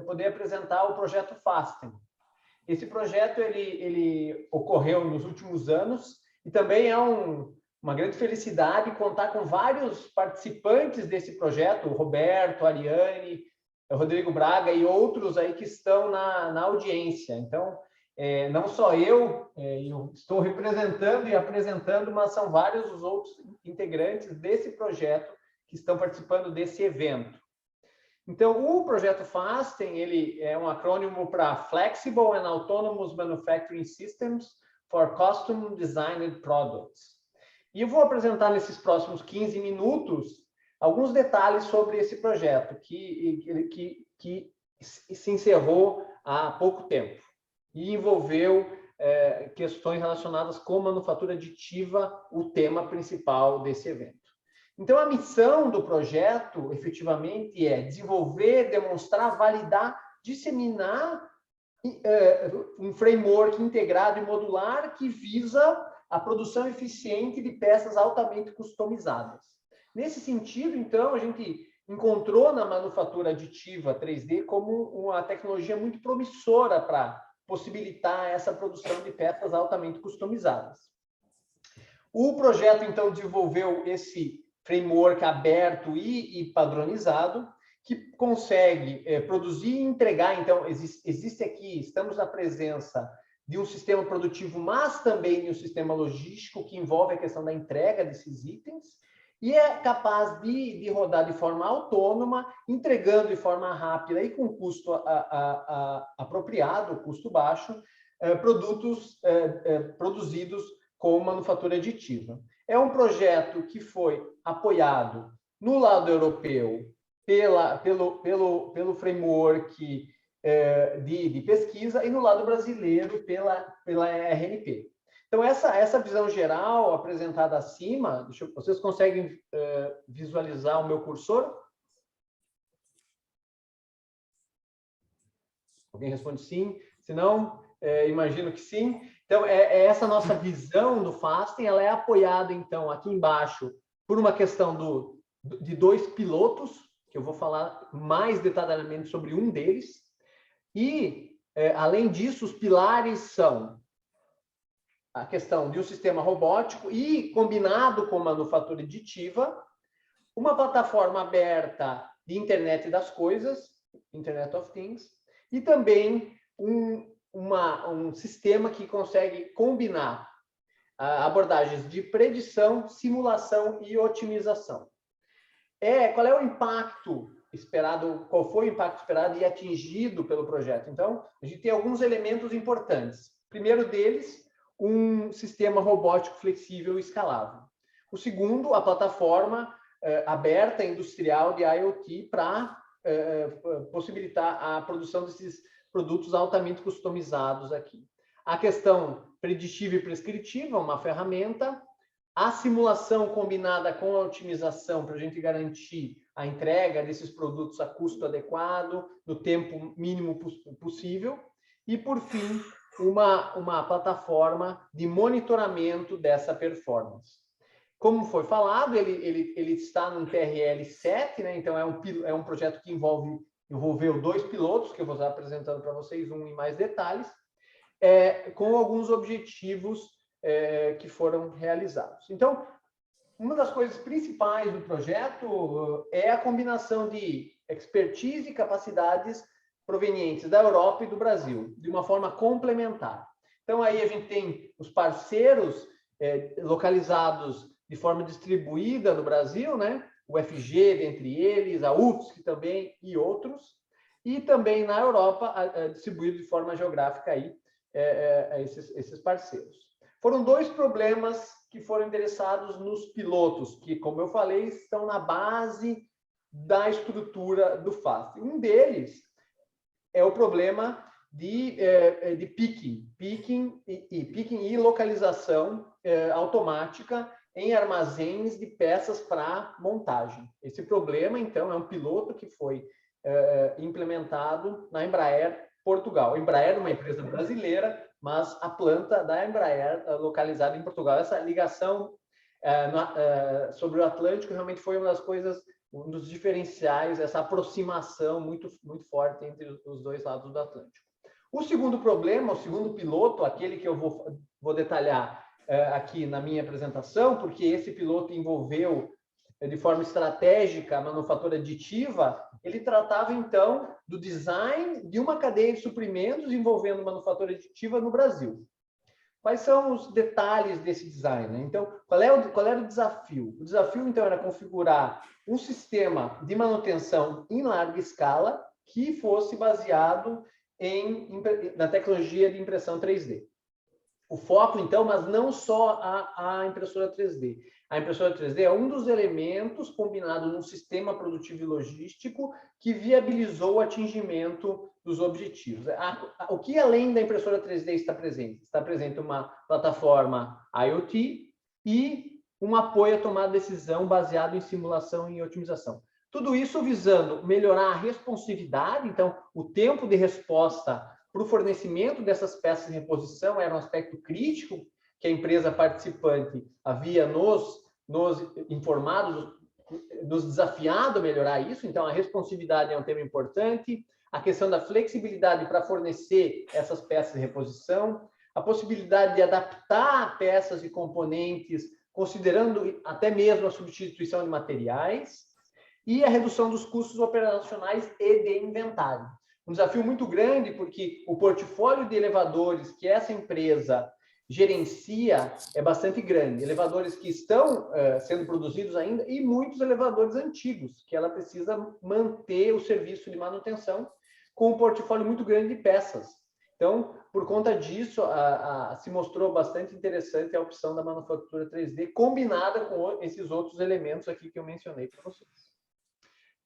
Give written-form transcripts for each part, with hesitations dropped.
poder apresentar o projeto FASTEM. Esse projeto ele ocorreu nos últimos anos e também é uma grande felicidade contar com vários participantes desse projeto, o Roberto, a Ariane, o Rodrigo Braga e outros aí que estão na audiência. Então, não só eu estou representando e apresentando, mas são vários os outros integrantes desse projeto que estão participando desse evento. Então, o projeto FASTEM, ele é um acrônimo para Flexible and Autonomous Manufacturing Systems for Custom Designed Products. E eu vou apresentar nesses próximos 15 minutos alguns detalhes sobre esse projeto, que se encerrou há pouco tempo e envolveu questões relacionadas com manufatura aditiva, o tema principal desse evento. Então, a missão do projeto, efetivamente, é desenvolver, demonstrar, validar, disseminar um framework integrado e modular que visa a produção eficiente de peças altamente customizadas. Nesse sentido, então, a gente encontrou na manufatura aditiva 3D como uma tecnologia muito promissora para possibilitar essa produção de peças altamente customizadas. O projeto, então, desenvolveu esse framework aberto e padronizado, que consegue produzir e entregar. Então, existe aqui, estamos na presença de um sistema produtivo, mas também de um sistema logístico que envolve a questão da entrega desses itens, e é capaz de rodar de forma autônoma, entregando de forma rápida e com custo apropriado, custo baixo, produtos produzidos com manufatura aditiva. É um projeto que foi apoiado no lado europeu pelo framework de pesquisa e no lado brasileiro pela RNP. Então, essa visão geral apresentada acima, vocês conseguem visualizar o meu cursor? Alguém responde sim? Se não, imagino que sim. Então, essa nossa visão do FASTEM, ela é apoiada, então, aqui embaixo, por uma questão de 2 pilotos, que eu vou falar mais detalhadamente sobre um deles. E, além disso, os pilares são a questão de um sistema robótico e, combinado com manufatura aditiva, uma plataforma aberta de Internet das Coisas, Internet of Things, e também um sistema que consegue combinar abordagens de predição, simulação e otimização. Qual é o impacto esperado, qual foi o impacto esperado e atingido pelo projeto? Então, a gente tem alguns elementos importantes. O primeiro deles, um sistema robótico flexível e escalável. O segundo, a plataforma aberta industrial de IoT para possibilitar a produção desses produtos altamente customizados aqui. A questão preditiva e prescritiva, uma ferramenta. A simulação combinada com a otimização para a gente garantir a entrega desses produtos a custo adequado, no tempo mínimo possível. E, por fim, uma plataforma de monitoramento dessa performance. Como foi falado, ele está no TRL 7, né? Então é um projeto que envolveu 2 pilotos, que eu vou estar apresentando para vocês em mais detalhes, com alguns objetivos que foram realizados. Então, uma das coisas principais do projeto é a combinação de expertise e capacidades provenientes da Europa e do Brasil, de uma forma complementar. Então, aí a gente tem os parceiros localizados de forma distribuída no Brasil, né? O FG, dentre eles, a UFSC também e outros, e também na Europa, distribuído de forma geográfica aí, esses parceiros. Foram 2 problemas que foram endereçados nos pilotos, que, como eu falei, estão na base da estrutura do FAST. Um deles é o problema de picking e localização automática em armazéns de peças para montagem. Esse problema, então, é um piloto que foi implementado na Embraer Portugal. A Embraer é uma empresa brasileira, mas a planta da Embraer localizada em Portugal. Essa ligação sobre o Atlântico realmente foi uma das coisas um dos diferenciais, essa aproximação muito forte entre os dois lados do Atlântico. O segundo problema, o segundo piloto, aquele que eu vou detalhar aqui na minha apresentação, porque esse piloto envolveu de forma estratégica a manufatura aditiva, ele tratava, então, do design de uma cadeia de suprimentos envolvendo manufatura aditiva no Brasil. Quais são os detalhes desse design, né? Então, qual era o desafio? O desafio, então, era configurar um sistema de manutenção em larga escala que fosse baseado na tecnologia de impressão 3D. O foco, então, mas não só a impressora 3D. A impressora 3D é um dos elementos combinado num sistema produtivo e logístico que viabilizou o atingimento dos objetivos. O que, além da impressora 3D, está presente? Está presente uma plataforma IoT e um apoio à tomada de decisão baseado em simulação e otimização. Tudo isso visando melhorar a responsividade, então, o tempo de resposta para o fornecimento dessas peças de reposição era um aspecto crítico que a empresa participante havia nos informado, nos desafiado a melhorar isso. Então, a responsividade é um tema importante, a questão da flexibilidade para fornecer essas peças de reposição, a possibilidade de adaptar peças e componentes, considerando até mesmo a substituição de materiais, e a redução dos custos operacionais e de inventário. Um desafio muito grande, porque o portfólio de elevadores que essa empresa gerencia é bastante grande. Elevadores que estão sendo produzidos ainda e muitos elevadores antigos, que ela precisa manter o serviço de manutenção com um portfólio muito grande de peças. Então, por conta disso, se mostrou bastante interessante a opção da manufatura 3D, combinada com esses outros elementos aqui que eu mencionei para vocês.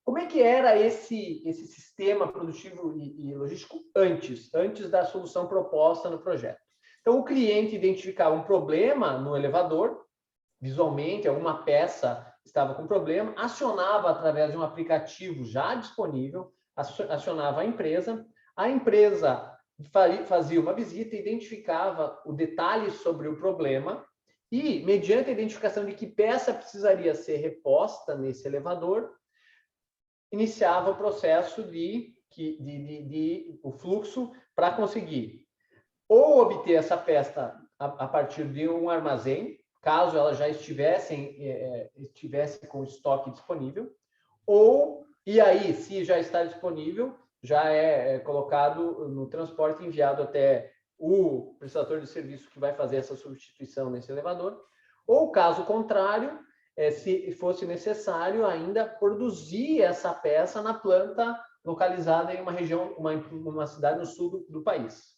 Como é que era esse sistema produtivo e logístico antes da solução proposta no projeto? Então, o cliente identificava um problema no elevador, visualmente, alguma peça estava com problema, acionava através de um aplicativo já disponível, acionava a empresa fazia uma visita, identificava o detalhe sobre o problema e, mediante a identificação de que peça precisaria ser reposta nesse elevador, iniciava o processo o fluxo para conseguir ou obter essa peça a partir de um armazém, caso ela já estivesse com estoque disponível, e aí, se já está disponível, já é colocado no transporte enviado até o prestador de serviço que vai fazer essa substituição nesse elevador, ou caso contrário, se fosse necessário ainda produzir essa peça na planta localizada em uma região, uma cidade no sul do país.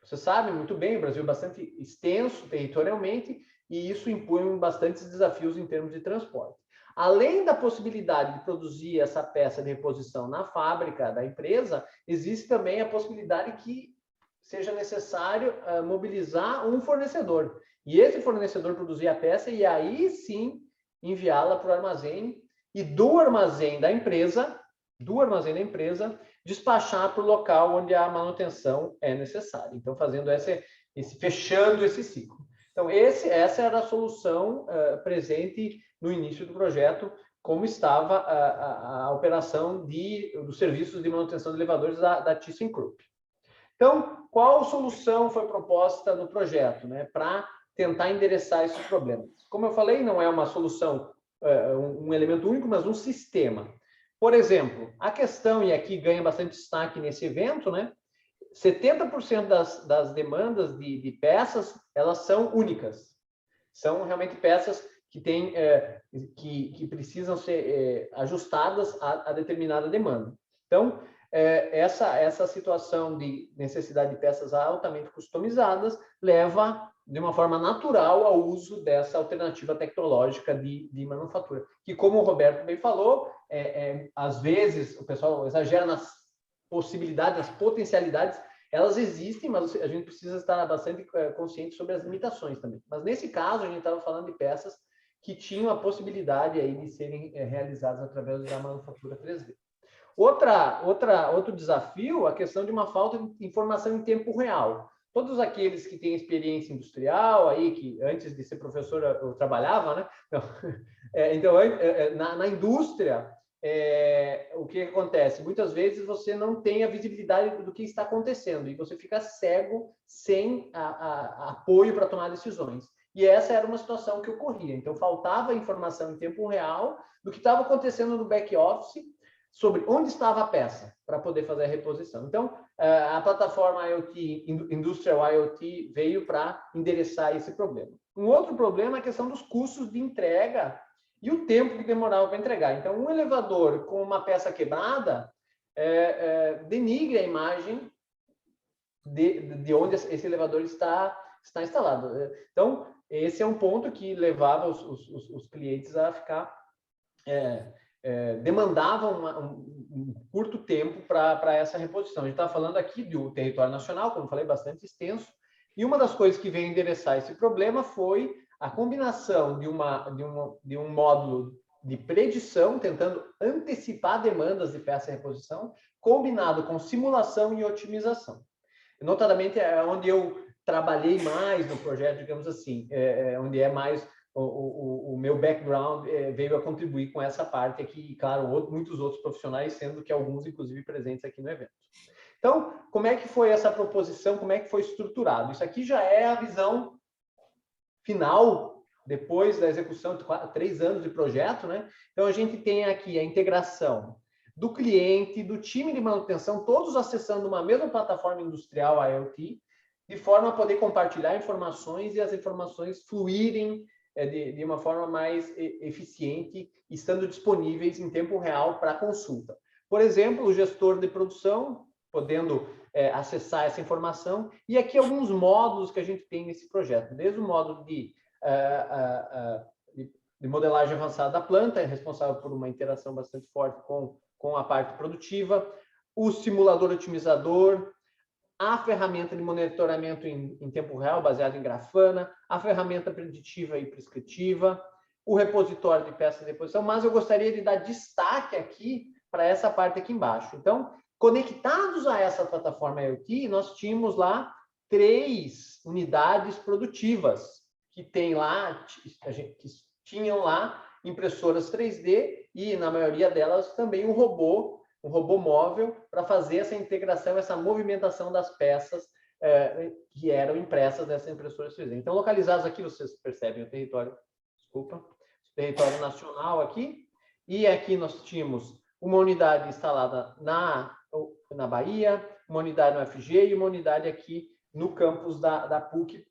Você sabe muito bem, o Brasil é bastante extenso territorialmente e isso impõe bastantes desafios em termos de transporte. Além da possibilidade de produzir essa peça de reposição na fábrica da empresa, existe também a possibilidade que seja necessário mobilizar um fornecedor. E esse fornecedor produzir a peça e aí sim enviá-la para o armazém e do armazém da empresa, despachar para o local onde a manutenção é necessária. Então, fechando esse ciclo. Então, essa era a solução presente no início do projeto, como estava a operação dos serviços de manutenção de elevadores da ThyssenKrupp. Então, qual solução foi proposta no projeto, né, para tentar endereçar esses problemas? Como eu falei, não é uma solução, um elemento único, mas um sistema. Por exemplo, a questão, e aqui ganha bastante destaque nesse evento, né, 70% das demandas de peças, elas são únicas. São realmente peças que precisam ser ajustadas a determinada demanda. Então, essa situação de necessidade de peças altamente customizadas leva, de uma forma natural, ao uso dessa alternativa tecnológica de manufatura, que, como o Roberto bem falou, às vezes o pessoal exagera nas possibilidades, nas potencialidades, elas existem, mas a gente precisa estar bastante consciente sobre as limitações também. Mas nesse caso, a gente estava falando de peças que tinham a possibilidade aí de serem realizadas através da manufatura 3D. Outro desafio, a questão de uma falta de informação em tempo real. Todos aqueles que têm experiência industrial, aí, que antes de ser professor eu trabalhava, né? Então, na indústria, o que acontece? Muitas vezes você não tem a visibilidade do que está acontecendo e você fica cego sem apoio para tomar decisões. E essa era uma situação que ocorria. Então, faltava informação em tempo real do que estava acontecendo no back-office sobre onde estava a peça para poder fazer a reposição. Então, a plataforma IoT, Industrial IoT, veio para endereçar esse problema. Um outro problema é a questão dos custos de entrega e o tempo que demorava para entregar. Então, um elevador com uma peça quebrada denigre a imagem de onde esse elevador está instalado. Então, esse é um ponto que levava os clientes a ficar... demandavam um curto tempo para essa reposição. A gente está falando aqui do território nacional, como falei, bastante extenso, e uma das coisas que veio endereçar esse problema foi a combinação de um módulo de predição, tentando antecipar demandas de peça e reposição, combinado com simulação e otimização. Notadamente, é onde eu trabalhei mais no projeto, digamos assim, onde é mais o meu background veio a contribuir com essa parte aqui, e claro, muitos outros profissionais, sendo que alguns, inclusive, presentes aqui no evento. Então, como é que foi essa proposição, como é que foi estruturado? Isso aqui já é a visão final, depois da execução de 3 anos de projeto, né? Então, a gente tem aqui a integração do cliente, do time de manutenção, todos acessando uma mesma plataforma industrial IoT, de forma a poder compartilhar informações e as informações fluírem de uma forma mais eficiente, estando disponíveis em tempo real para consulta. Por exemplo, o gestor de produção, podendo acessar essa informação, e aqui alguns módulos que a gente tem nesse projeto, desde o módulo de modelagem avançada da planta, responsável por uma interação bastante forte com a parte produtiva, o simulador otimizador, a ferramenta de monitoramento em tempo real, baseada em Grafana, a ferramenta preditiva e prescritiva, o repositório de peças de reposição, mas eu gostaria de dar destaque aqui para essa parte aqui embaixo. Então, conectados a essa plataforma IoT, nós tínhamos lá 3 unidades produtivas que tem lá, que tinham lá impressoras 3D e, na maioria delas, também um robô móvel para fazer essa integração, essa movimentação das peças que eram impressas nessa impressora 3D. Então, localizados aqui, vocês percebem o território, território nacional aqui, e aqui nós tínhamos uma unidade instalada na Bahia, uma unidade no FG e uma unidade aqui no campus da PUC,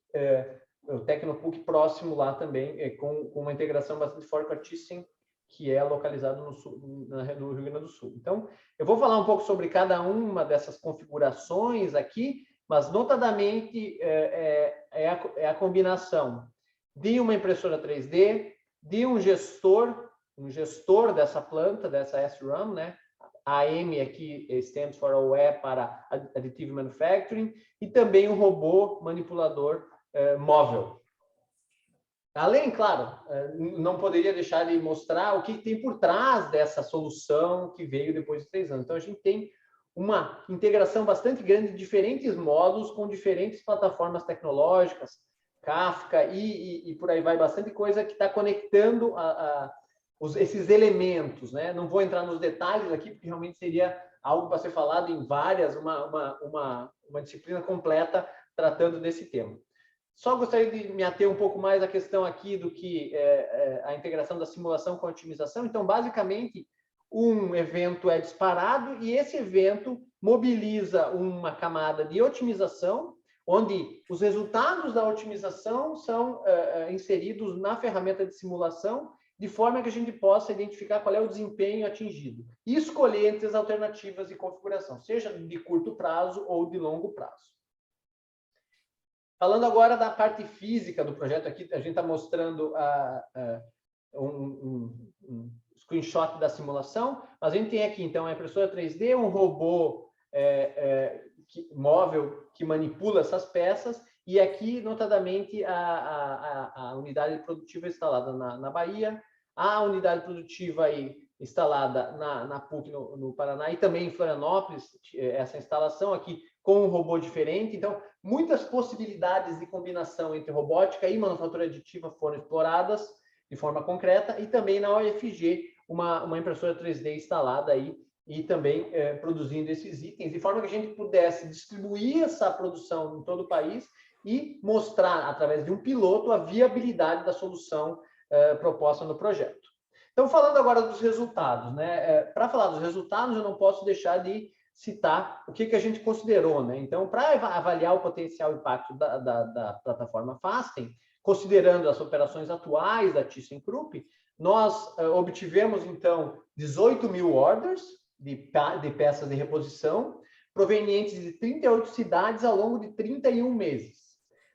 o Tecnopuc próximo lá também, com uma integração bastante forte com a Thyssen, que é localizado no Rio Grande do Sul. Então, eu vou falar um pouco sobre cada uma dessas configurações aqui, mas notadamente é a combinação de uma impressora 3D, de um gestor dessa planta, dessa SRAM, né? A AM aqui stands for OE para Additive Manufacturing, e também um robô manipulador móvel. Além, claro, não poderia deixar de mostrar o que tem por trás dessa solução que veio depois de 3 anos. Então, a gente tem uma integração bastante grande de diferentes módulos com diferentes plataformas tecnológicas, Kafka e por aí vai, bastante coisa que está conectando esses elementos, né? Não vou entrar nos detalhes aqui, porque realmente seria algo para ser falado em várias, uma disciplina completa tratando desse tema. Só gostaria de me ater um pouco mais à questão aqui do que a integração da simulação com a otimização. Então, basicamente, um evento é disparado e esse evento mobiliza uma camada de otimização, onde os resultados da otimização são inseridos na ferramenta de simulação, de forma que a gente possa identificar qual é o desempenho atingido e escolher entre as alternativas de configuração, seja de curto prazo ou de longo prazo. Falando agora da parte física do projeto aqui, a gente está mostrando um screenshot da simulação, mas a gente tem aqui, então, a impressora 3D, um robô móvel que manipula essas peças, e aqui, notadamente, a unidade produtiva instalada na Bahia, a unidade produtiva aí instalada na PUC no Paraná e também em Florianópolis, essa instalação aqui com um robô diferente. Então, muitas possibilidades de combinação entre robótica e manufatura aditiva foram exploradas de forma concreta, e também na UFG, uma impressora 3D instalada aí e também produzindo esses itens, de forma que a gente pudesse distribuir essa produção em todo o país e mostrar, através de um piloto, a viabilidade da solução proposta no projeto. Então, falando agora dos resultados, né? Para falar dos resultados, eu não posso deixar de citar o que a gente considerou, né? Então, para avaliar o potencial impacto da plataforma Fastem, considerando as operações atuais da ThyssenKrupp, nós obtivemos, então, 18 mil orders de peças de reposição, provenientes de 38 cidades ao longo de 31 meses.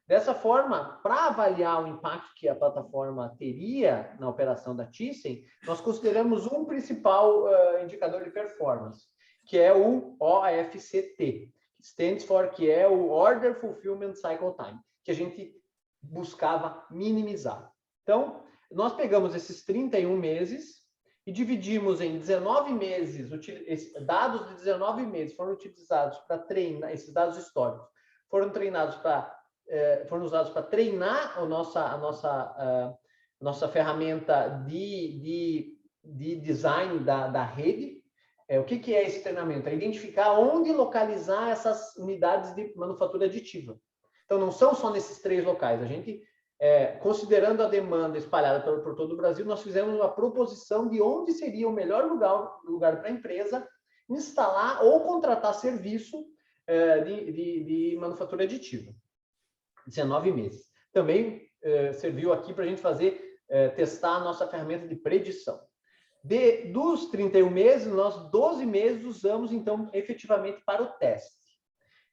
Dessa forma, para avaliar o impacto que a plataforma teria na operação da Thyssen, nós consideramos um principal indicador de performance, que é o OFCT, stands for, que é o Order Fulfillment Cycle Time, que a gente buscava minimizar. Então, nós pegamos esses 31 meses e dividimos em 19 meses, dados de 19 meses foram utilizados para treinar, esses dados históricos foram usados para treinar a nossa ferramenta de design da rede. O que é esse treinamento? É identificar onde localizar essas unidades de manufatura aditiva. Então, não são só nesses 3 locais. A gente, considerando a demanda espalhada por todo o Brasil, nós fizemos uma proposição de onde seria o melhor lugar para a empresa instalar ou contratar serviço de manufatura aditiva. 19 meses. Também serviu aqui para a gente testar a nossa ferramenta de predição. Dos 31 meses, nós 12 meses usamos, então, efetivamente para o teste.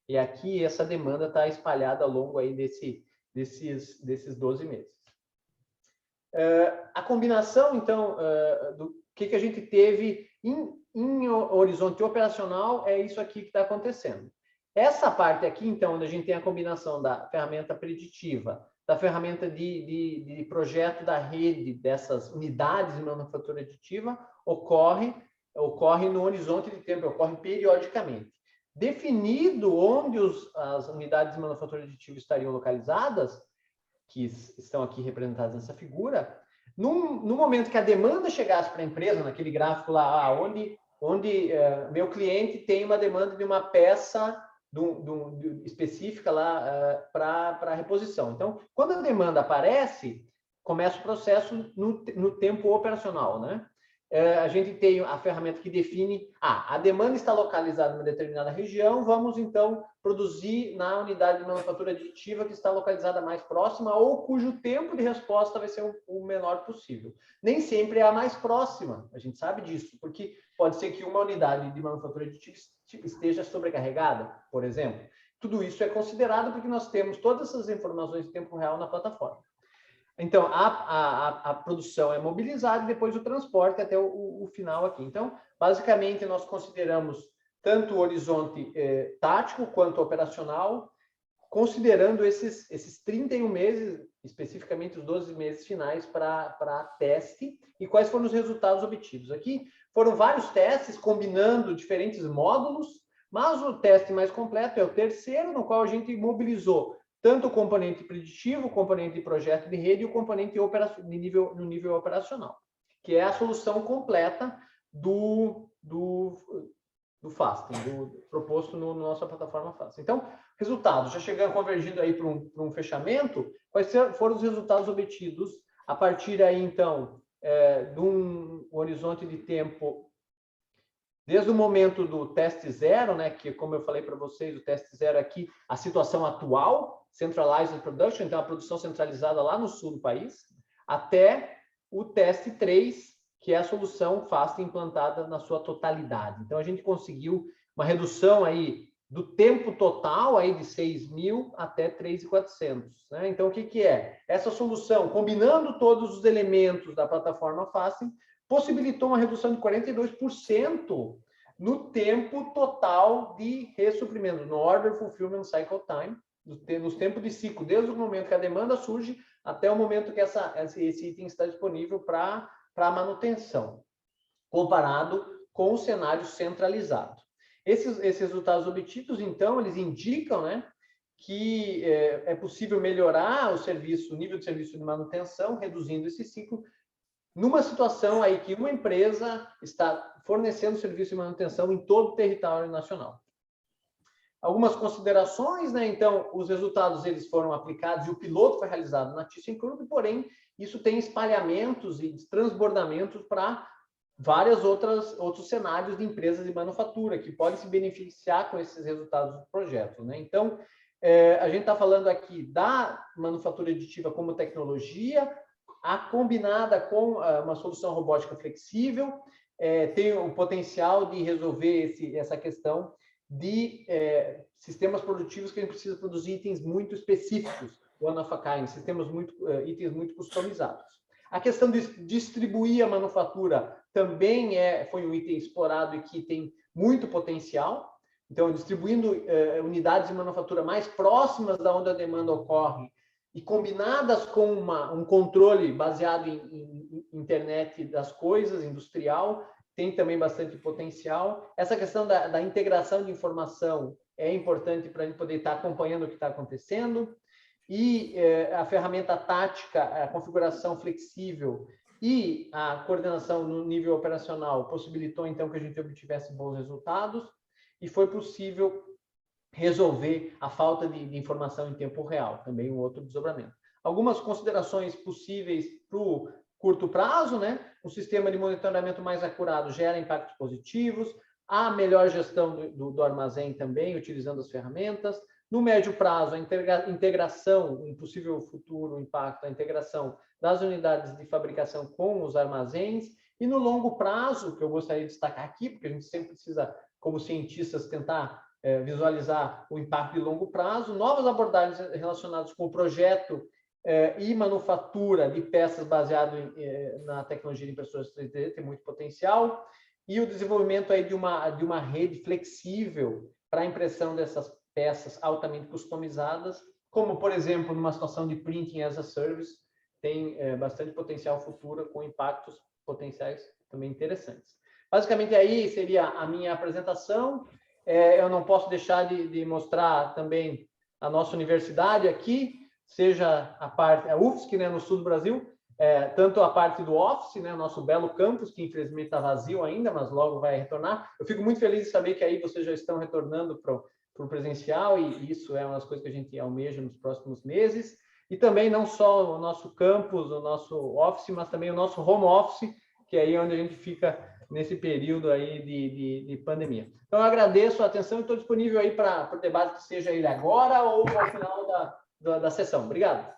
E aqui essa demanda está espalhada ao longo aí desses 12 meses. A combinação, então, do que a gente teve em horizonte operacional é isso aqui que está acontecendo. Essa parte aqui, então, onde a gente tem a combinação da ferramenta preditiva, da ferramenta de projeto da rede dessas unidades de manufatura aditiva, ocorre no horizonte de tempo, ocorre periodicamente. Definido onde as unidades de manufatura aditiva estariam localizadas, que estão aqui representadas nessa figura, no momento que a demanda chegasse para a empresa, naquele gráfico lá, onde meu cliente tem uma demanda de uma peça específica lá para reposição. Então, quando a demanda aparece, começa o processo no tempo operacional, né? A gente tem a ferramenta que define, a demanda está localizada em uma determinada região, vamos então produzir na unidade de manufatura aditiva que está localizada mais próxima ou cujo tempo de resposta vai ser o menor possível. Nem sempre é a mais próxima, a gente sabe disso, porque pode ser que uma unidade de manufatura aditiva esteja sobrecarregada, por exemplo. Tudo isso é considerado porque nós temos todas essas informações em tempo real na plataforma. Então, a produção é mobilizada e depois o transporte até o final aqui. Então, basicamente, nós consideramos tanto o horizonte tático quanto operacional, considerando esses 31 meses, especificamente os 12 meses finais para teste, e quais foram os resultados obtidos. Aqui foram vários testes combinando diferentes módulos, mas o teste mais completo é o terceiro, no qual a gente mobilizou tanto o componente preditivo, o componente de projeto de rede e o componente no nível operacional, que é a solução completa do Fastem, proposto na nossa plataforma Fastem. Então, resultados, já chegando, convergindo aí para um fechamento, quais foram os resultados obtidos a partir aí, então, de um horizonte de tempo, desde o momento do teste zero, né, que, como eu falei para vocês, o teste zero aqui, a situação atual, Centralized Production, então a produção centralizada lá no sul do país, até o teste 3, que é a solução Fastem implantada na sua totalidade. Então, a gente conseguiu uma redução aí do tempo total aí de 6.000 até 3.400, né? Então, o que é? Essa solução, combinando todos os elementos da plataforma Fastem, possibilitou uma redução de 42% no tempo total de ressuprimento, no Order Fulfillment Cycle Time, nos tempos de ciclo, desde o momento que a demanda surge até o momento que esse item está disponível para manutenção, comparado com o cenário centralizado. Esses resultados obtidos, então, eles indicam, né, que é possível melhorar o nível de serviço de manutenção, reduzindo esse ciclo, numa situação aí que uma empresa está fornecendo serviço de manutenção em todo o território nacional. Algumas considerações, né? Então, os resultados eles foram aplicados e o piloto foi realizado na ThyssenKrupp, porém, isso tem espalhamentos e transbordamentos para vários outros cenários de empresas de manufatura que podem se beneficiar com esses resultados do projeto, né? Então, a gente está falando aqui da manufatura aditiva como tecnologia, combinada com uma solução robótica flexível, tem o potencial de resolver essa questão de sistemas produtivos que a gente precisa produzir itens muito específicos, one of a kind, itens muito customizados. A questão de distribuir a manufatura também foi um item explorado e que tem muito potencial. Então, distribuindo unidades de manufatura mais próximas da onde a demanda ocorre e combinadas com um controle baseado em internet das coisas, industrial, tem também bastante potencial. Essa questão da integração de informação é importante para a gente poder estar acompanhando o que está acontecendo. E a ferramenta tática, a configuração flexível e a coordenação no nível operacional possibilitou, então, que a gente obtivesse bons resultados e foi possível resolver a falta de informação em tempo real, também um outro desdobramento. Algumas considerações possíveis para o curto prazo, né? Um sistema de monitoramento mais acurado gera impactos positivos, a melhor gestão do armazém também, utilizando as ferramentas. No médio prazo, a integração, um possível futuro impacto, a integração das unidades de fabricação com os armazéns. E no longo prazo, que eu gostaria de destacar aqui, porque a gente sempre precisa, como cientistas, tentar visualizar o impacto de longo prazo, novas abordagens relacionadas com o projeto e manufatura de peças baseado na tecnologia de impressoras 3D tem muito potencial, e o desenvolvimento aí de uma rede flexível para a impressão dessas peças altamente customizadas, como, por exemplo, numa situação de printing as a service, tem bastante potencial futuro com impactos potenciais também interessantes. Basicamente, aí seria a minha apresentação. Eu não posso deixar de mostrar também a nossa universidade aqui, seja a UFSC, né, no sul do Brasil, tanto a parte do Office, né, nosso belo campus, que infelizmente está vazio ainda, mas logo vai retornar. Eu fico muito feliz de saber que aí vocês já estão retornando para o presencial, e isso é uma das coisas que a gente almeja nos próximos meses. E também não só o nosso campus, o nosso Office, mas também o nosso home office, que é aí onde a gente fica nesse período aí de pandemia. Então, eu agradeço a atenção e estou disponível aí para o debate, que seja ele agora ou ao final da sessão. Obrigado.